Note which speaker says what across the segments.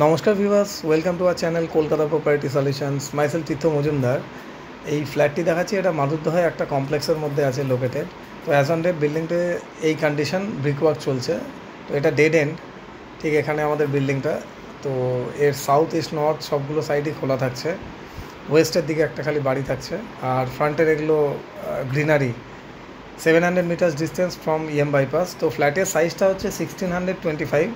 Speaker 1: নমস্কার viewers, welcome to our channel Kolkata property solutions. Myself Tirtha Majumdar. এই ফ্ল্যাটটি দেখাচ্ছি, এটা মাধুরদহে একটা কমপ্লেক্সের মধ্যে আছে লোকেটেড। তো অ্যাজ অন ডেট বিল্ডিংতে এই কন্ডিশন, ব্রিকওয়ার্ক চলছে। তো এটা ডেড এন্ড, ঠিক এখানে আমাদের বিল্ডিংটা। তো এর সাউথ ইস্ট নর্থ সবগুলো সাইডই খোলা থাকছে, ওয়েস্টের দিকে একটা খালি বাড়ি থাকছে। আর ফ্রন্টের এগুলো greenery, 700 metres distance from EM bypass. তো ফ্ল্যাটের সাইজটা হচ্ছে 1625,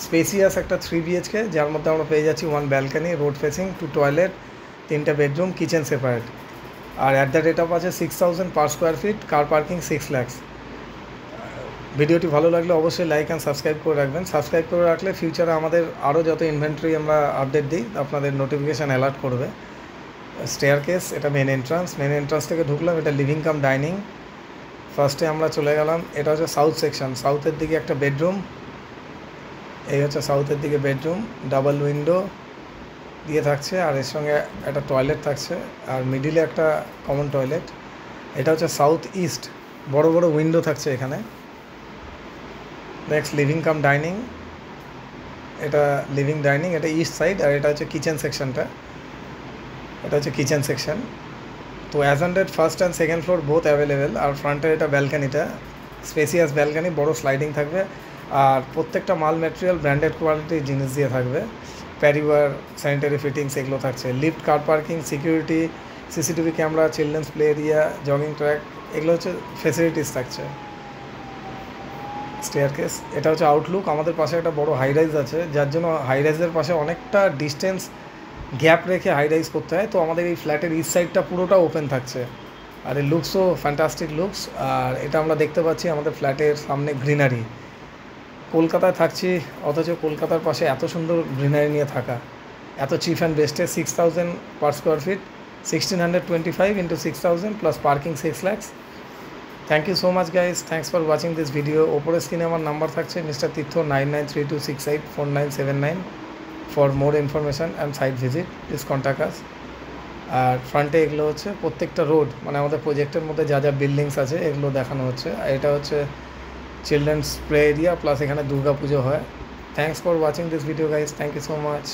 Speaker 1: স্পেসিয়াস একটা 3 BHK, যার মধ্যে আমরা পেয়ে যাচ্ছি 1 ব্যালকানি, রোড ফেসিং, 2 টয়লেট, 3টা বেডরুম, কিচেন সেপারেট। আর অ্যাট দ্য রেট অফ আছে 6000 per square feet, car parking 6 lakhs। ভিডিওটি ভালো লাগলে অবশ্যই লাইক অ্যান্ড সাবস্ক্রাইব করে রাখবেন। সাবস্ক্রাইব করে রাখলে ফিউচারে আমাদের আরও যত ইনভেন্টরি আমরা আপডেট দিই আপনাদের নোটিফিকেশান অ্যালার্ট করবে। স্টেয়ারকেস, এটা মেন এন্ট্রান্স থেকে ঢুকলাম, এটা লিভিং কাম ডাইনিং। ফার্স্টে আমরা চলে গেলাম, এটা হচ্ছে সাউথ সেকশন, সাউথের দিকে একটা বেডরুম। এই হচ্ছে সাউথের দিকে বেডরুম, ডাবল উইন্ডো দিয়ে থাকছে, আর এর সঙ্গে একটা টয়লেট থাকছে, আর মিডিলে একটা কমন টয়লেট। এটা হচ্ছে সাউথ ইস্ট, বড় বড় উইন্ডো থাকছে এখানে। নেক্সট লিভিং কাম ডাইনিং, এটা লিভিং ডাইনিং, এটা ইস্ট সাইড। আর এটা হচ্ছে কিচেন সেকশনটা, এটা হচ্ছে কিচেন সেকশন। তো as on date first and second floor both available. আর ফ্রন্টের এটা ব্যালকানিটা স্পেসিয়াস ব্যালকানি, বড় স্লাইডিং থাকবে। আর প্রত্যেকটা মাল ম্যাটেরিয়াল ব্র্যান্ডেড কোয়ালিটির জিনিস দিয়ে থাকবে। প্যারিওয়ার, স্যানিটারি ফিটিংস এগুলো থাকছে। Lift, car parking, security, CCTV camera, children's play area, jogging track, এগুলো হচ্ছে ফেসিলিটিস থাকছে। স্টেয়ারকেস, এটা হচ্ছে আউটলুক। আমাদের পাশে একটা বড় হাইরাইজ আছে, যার জন্য হাইরাইজের পাশে অনেকটা ডিস্টেন্স গ্যাপ রেখে হাইরাইজ করতে হয়। তো আমাদের এই ফ্ল্যাটের ইস্ট সাইডটা পুরোটা ওপেন থাকছে, আর এই লুকসও ফ্যান্টাস্টিক লুকস। আর এটা আমরা দেখতে পাচ্ছি আমাদের ফ্ল্যাটের সামনে গ্রিনারি। কলকাতায় থাকছি, অথচ কলকাতার পাশে এত সুন্দর গ্রিনারি নিয়ে থাকা, এত চিপ অ্যান্ড বেস্টে। 6000 per square feet, 1625 into 6000 plus parking 6 lakhs। Thank you so much guys, thanks for watching this video. ওপরে স্ক্রিনে আমার নাম্বার থাকছে, mister Tirtha, 9932684979। For more information and site visit please contact us. আর ফ্রন্টে এগুলো হচ্ছে প্রত্যেকটা রোড, মানে আমাদের প্রজেক্টের মধ্যে যা যা বিল্ডিংস আছে এগুলো দেখানো হচ্ছে। আর এটা হচ্ছে চিলড্রেন্স প্লে এরিয়া, প্লাস এখানে দুর্গা পুজো হয়। Thanks for watching this video guys, thank you so much.